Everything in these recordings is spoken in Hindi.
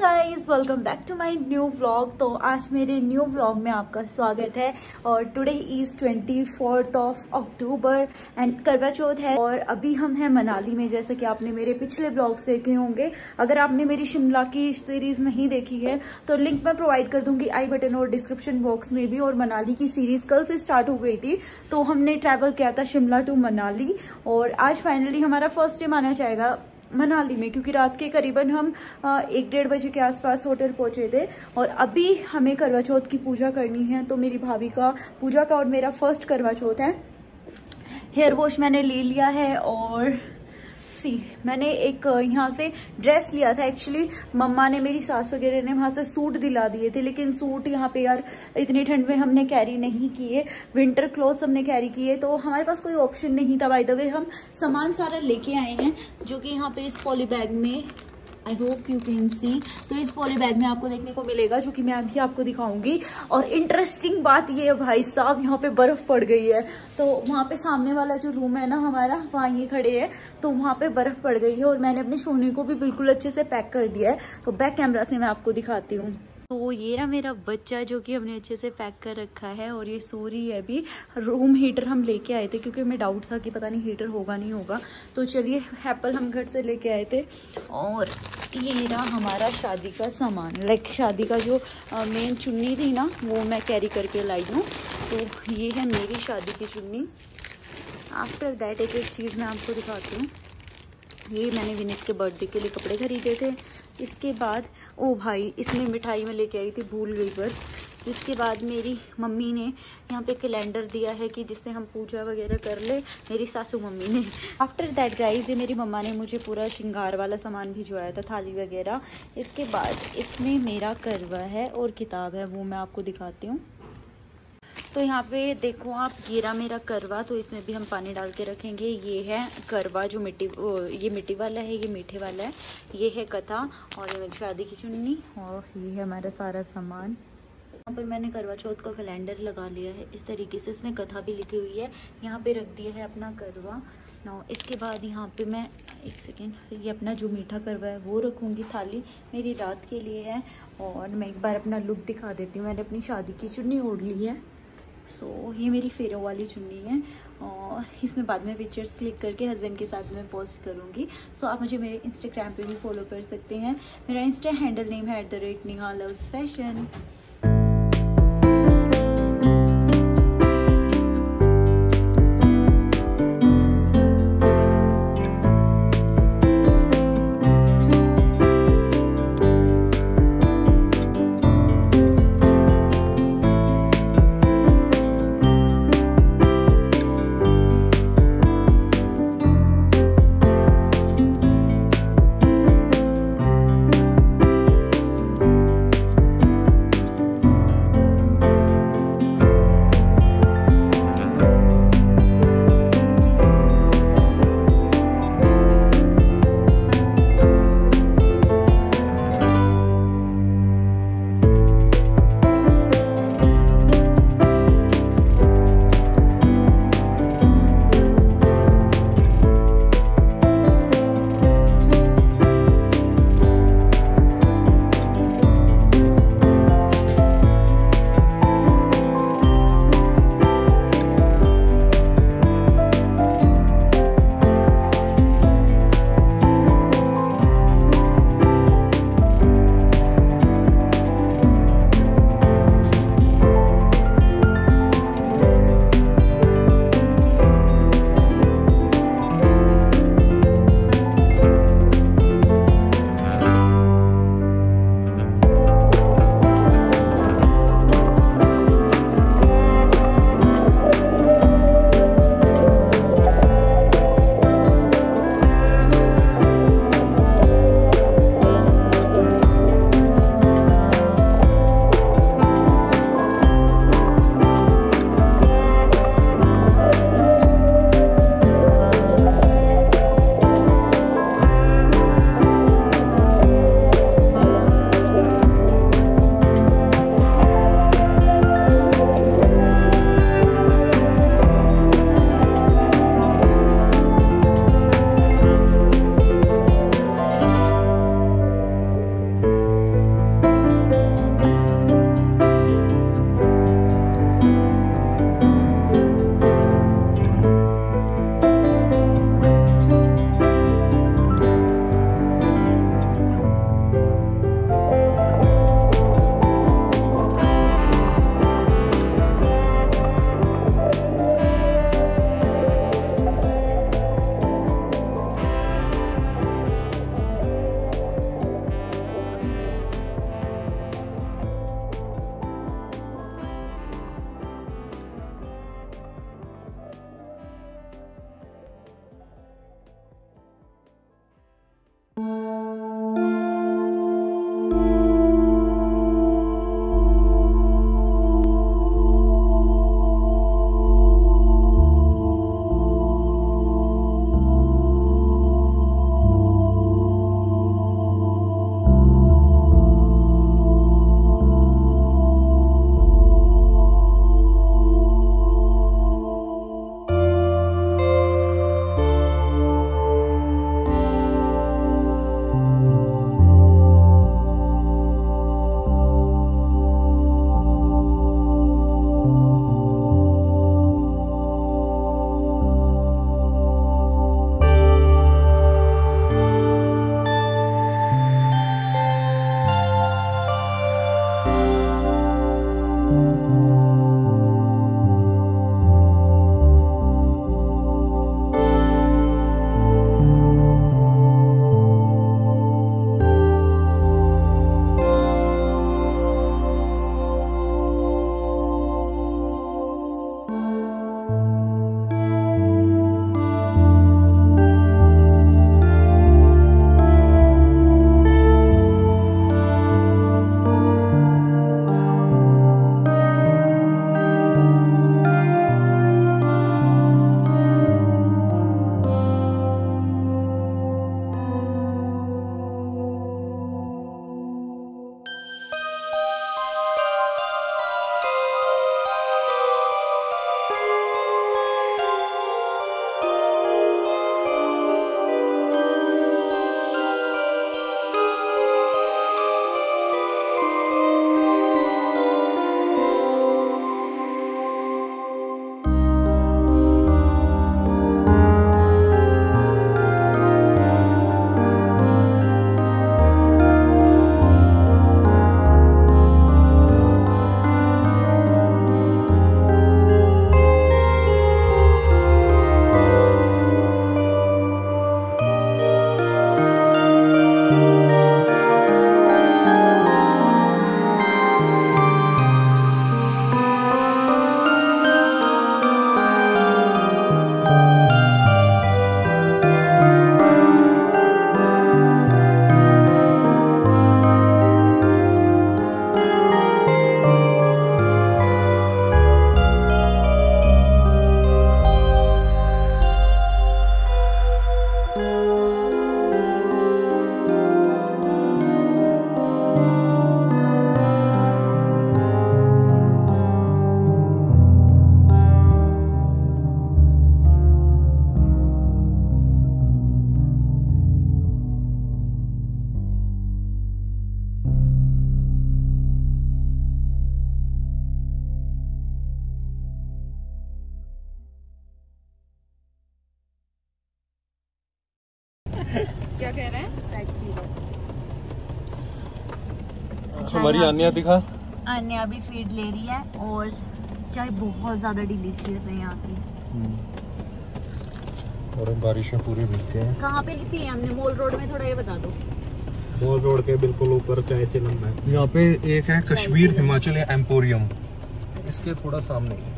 Guys, welcome back to my new vlog. तो आज मेरे न्यू व्लॉग में आपका स्वागत है। और today is 24th of October and करवा चौथ है। और अभी हम हैं मनाली में, जैसे कि आपने मेरे पिछले व्लॉग्स देखे होंगे। अगर आपने मेरी शिमला की सीरीज नहीं देखी है तो लिंक मैं प्रोवाइड कर दूंगी आई बटन और डिस्क्रिप्शन बॉक्स में भी। और मनाली की सीरीज कल से स्टार्ट हो गई थी, तो हमने ट्रैवल किया था शिमला टू मनाली। और आज फाइनली हमारा फर्स्ट डे माना जाएगा मनाली में, क्योंकि रात के करीबन हम 1-1:30 बजे के आसपास होटल पहुंचे थे। और अभी हमें करवा चौथ की पूजा करनी है, तो मेरी भाभी का पूजा का और मेरा फर्स्ट करवा चौथ है। हेयर वॉश मैंने ले लिया है और मैंने एक यहाँ से ड्रेस लिया था। एक्चुअली मम्मा ने, मेरी सास वगैरह ने वहाँ से सूट दिला दिए थे, लेकिन सूट यहाँ पे यार इतनी ठंड में हमने कैरी नहीं किए। विंटर क्लोथ्स हमने कैरी किए, तो हमारे पास कोई ऑप्शन नहीं था। बाय द वे हम सामान सारा लेके आए हैं, जो कि यहाँ पे इस पॉली बैग में, I hope you can see, तो इस पॉली बैग में आपको देखने को मिलेगा, जो कि मैं अभी आपको दिखाऊंगी। और इंटरेस्टिंग बात ये है भाई साहब, यहाँ पे बर्फ पड़ गई है। तो वहाँ पे सामने वाला जो रूम है ना हमारा, वहाँ ये खड़े हैं, तो वहाँ पे बर्फ पड़ गई है। और मैंने अपने सोने को भी बिल्कुल अच्छे से पैक कर दिया है, तो बैक कैमरा से मैं आपको दिखाती हूँ। तो ये रहा मेरा बच्चा, जो कि हमने अच्छे से पैक कर रखा है और ये सो रही है अभी। रूम हीटर हम लेके आए थे, क्योंकि हमें डाउट था कि पता नहीं हीटर होगा नहीं होगा। तो चलिए, एप्पल हम घर से लेके आए थे। और ये रहा हमारा शादी का सामान, लाइक शादी का जो मेन चुन्नी थी ना, वो मैं कैरी करके लाई हूँ। तो ये है मेरी शादी की चुन्नी। आफ्टर दैट एक चीज़ मैं आपको दिखाती हूँ। ये मैंने विनीत के बर्थडे के लिए कपड़े खरीदे थे। इसके बाद ओ भाई, इसमें मिठाई में लेके आई थी, भूल गई पर। इसके बाद मेरी मम्मी ने यहाँ पे कैलेंडर दिया है कि जिससे हम पूजा वगैरह कर ले, मेरी सासू मम्मी ने। आफ्टर दैट गाइस, ये मेरी मम्मा ने मुझे पूरा श्रृंगार वाला सामान भिजवाया था, थाली वगैरह। इसके बाद इसमें मेरा करवा है और किताब है, वो मैं आपको दिखाती हूँ। तो यहाँ पे देखो आप, ये रहा मेरा करवा। तो इसमें भी हम पानी डाल के रखेंगे। ये है करवा जो ये मिट्टी वाला है, ये मीठे वाला है। ये है कथा, और ये मेरी शादी की चुन्नी, और ये है हमारा सारा सामान। यहाँ पर मैंने करवा चौथ का कैलेंडर लगा लिया है इस तरीके से। इसमें कथा भी लिखी हुई है। यहाँ पे रख दिया है अपना करवा। ना इसके बाद यहाँ पे मैं एक सेकेंड, ये अपना जो मीठा करवा है वो रखूँगी। थाली मेरी रात के लिए है। और मैं एक बार अपना लुक दिखा देती हूँ। मैंने अपनी शादी की चुन्नी ओढ़ ली है। ये मेरी फेरों वाली चुन्नी है। और इसमें बाद में पिक्चर्स क्लिक करके हस्बैंड के साथ मैं पोस्ट करूँगी। आप मुझे मेरे इंस्टाग्राम पे भी फॉलो कर सकते हैं। मेरा इंस्टा हैंडल नेम है @neha_loves_fashion। हमारी आन्या दिखा। आन्या अभी फीड ले रही है और चाय बहुत ज्यादा डिलीशियस है यहाँ की। और हम बारिश में पूरी भीगते हैं। कहाँ पे लिखी है हमने? मॉल रोड में, थोड़ा ये बता दो। मॉल रोड के बिल्कुल ऊपर चाय चिलम है। यहाँ पे एक है कश्मीर हिमाचल एम्पोरियम, इसके थोड़ा सामने है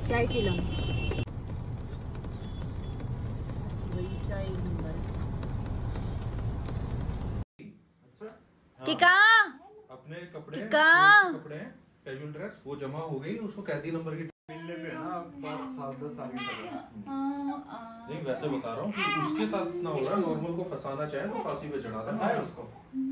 चाय चिलम। किका अपने कपड़े कैजुअल ड्रेस वो जमा हो गई, उसको कैदी नंबर की मिलने पे ना 7-10 साल की सजा। नहीं वैसे बता रहा हूँ कि उसके साथ इतना हो रहा है। नॉर्मल को फंसाना चाहे तो फांसी पे चढ़ा देना है, उसको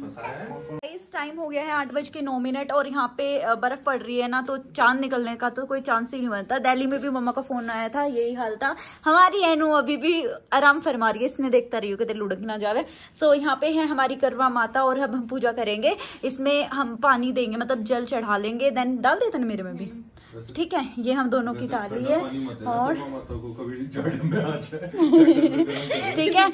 फंसाया है। इस टाइम हो गया है 8:09 और यहाँ पे बर्फ पड़ रही है ना, तो चांद निकलने का तो कोई चांस ही नहीं बनता। दिल्ली में भी मम्मा का फोन आया था, यही हाल था। हमारी एनू अभी भी आराम फरमा रही है, इसने देखता रही हो कि लुढ़क ना जावे। सो यहाँ पे है हमारी करवा माता और अब हम पूजा करेंगे। इसमें हम पानी देंगे, मतलब जल चढ़ा लेंगे, देन डाल देते ना मेरे में भी। ठीक है, ये हम दोनों की थाली है। और ठीक है,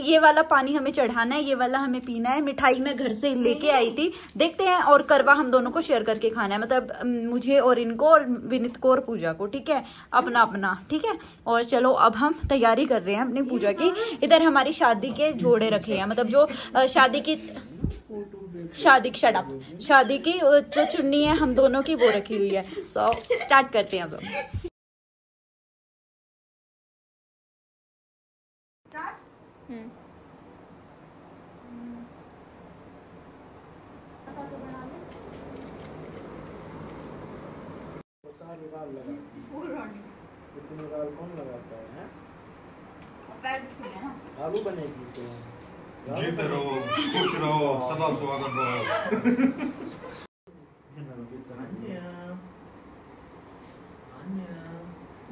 ये वाला पानी हमें चढ़ाना है, ये वाला हमें पीना है। मिठाई मैं घर से लेके आई थी, देखते हैं। और करवा हम दोनों को शेयर करके खाना है, मतलब मुझे और इनको और विनीत को और पूजा को। ठीक है, अपना अपना। ठीक है, और चलो अब हम तैयारी कर रहे हैं अपनी पूजा की। इधर हमारी शादी के जोड़े रखे हैं, मतलब जो शादी की जो चुन्नी है हम दोनों की वो रखी हुई है। सो स्टार्ट करते हैं अब। कौन लगाता है? आलू बनेगी। जीते रहो, खुश रहो, सदा स्वागत रहो।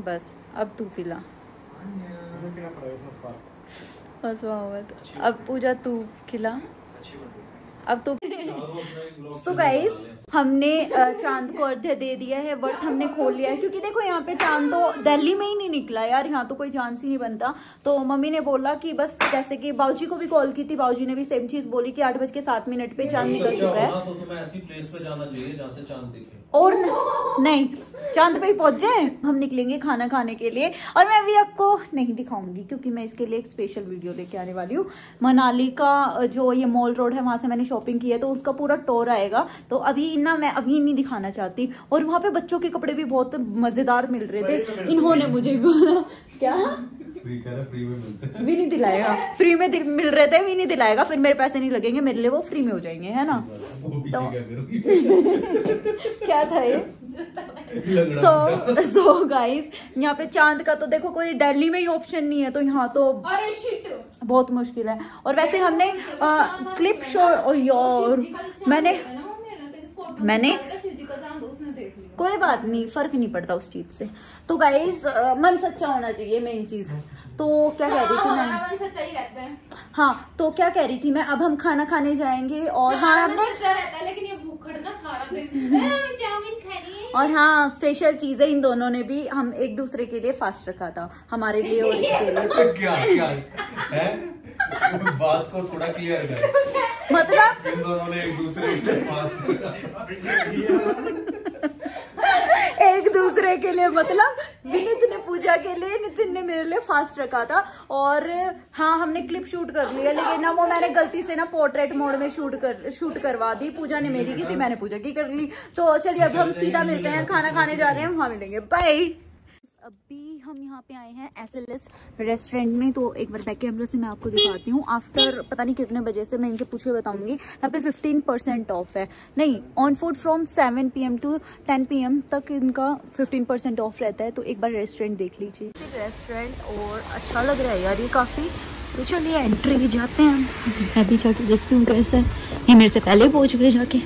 बस अब तू पिला। बस अब पूजा तू खिला। अब तो सो गाइस, हमने चांद को अर्घ्य दे दिया है, व्रत हमने खोल लिया है। क्योंकि देखो यहाँ पे चांद तो दिल्ली में ही नहीं निकला यार, यहाँ तो कोई चांस ही नहीं बनता। तो मम्मी ने बोला कि बस, जैसे कि बाबूजी को भी कॉल की थी, बाबूजी ने भी सेम चीज बोली कि 8:07 पे चांद निकल चुका है। तो तुम्हें ऐसी प्लेस पे जाना चाहिए जहाँ से चांद दिखे। और नहीं, चांद पे ही पहुंच जाए। हम निकलेंगे खाना खाने के लिए, और मैं अभी आपको नहीं दिखाऊंगी क्योंकि मैं इसके लिए एक स्पेशल वीडियो लेके आने वाली हूँ। मनाली का जो ये मॉल रोड है, वहां से मैंने शॉपिंग की है, तो उसका पूरा टूर आएगा। तो अभी ना मैं अभी नहीं दिखाना चाहती। और वहां पे बच्चों के कपड़े भी बहुत मजेदार मिल रहे थे। इन्होंने मुझे बोला क्या फ्री में मिलते हैं, भी नहीं दिलाएगा। फ्री में मिल रहे थे, भी नहीं दिलाएगा। फिर मेरे पैसे नहीं लगेंगे, मेरे लिए वो फ्री में हो जाएंगे, है ना। तो क्या था ये? सो गाइस, यहाँ पे चांद का तो देखो कोई दिल्ली में ही ऑप्शन नहीं है, तो यहाँ तो बहुत मुश्किल है। और वैसे हमने क्लिप शो और मैंने कोई बात नहीं, फर्क नहीं पड़ता उस चीज से। तो गाइस, मन सच्चा होना चाहिए, मेन चीज। तो क्या कह रही थी मैं? मन सच्चा ही रहता है। हाँ, तो क्या कह रही थी मैं? अब हम खाना खाने जाएंगे। और हाँ, हमने लेकिन ये भूखड़ना सारा दिन चाउमीन खानी है। और हाँ, स्पेशल चीज है, इन दोनों ने भी हम एक दूसरे के लिए फास्ट रखा था, हमारे लिए और इसके लिए। क्या है? बात को थोड़ा क्लियर कर। मतलब इन दोनों ने एक दूसरे के लिए फास्ट एक दूसरे के लिए, मतलब विनीत ने पूजा के लिए, नितिन ने मेरे लिए फास्ट रखा था। और हाँ, हमने क्लिप शूट कर लिया, लेकिन ना वो मैंने गलती से ना पोर्ट्रेट मोड में शूट करवा दी। पूजा ने मेरी की थी, मैंने पूजा की कर ली। तो चलिए अब हम सीधा मिलते हैं, खाना खाने जा रहे हैं, वहां मिलेंगे। बाय। अभी हम यहाँ पे आए हैं SLS रेस्टोरेंट में। तो एक बार बैक कैमरा से मैं आपको दिखाती हूँ। आफ्टर पता नहीं कितने बजे से, मैं इनसे पूछे बताऊंगी। यहाँ पे 15% ऑफ है। नहीं, on food from 7 PM to 10 PM तक इनका 15% ऑफ रहता है। तो एक बार रेस्टोरेंट देख लीजिए। रेस्टोरेंट और अच्छा लग रहा है यार ये काफ़ी। तो चलिए एंट्री जाते हैं, मैं भी जाके देखती हूँ कैसे। ये मेरे से पहले पहुँच गए जाके।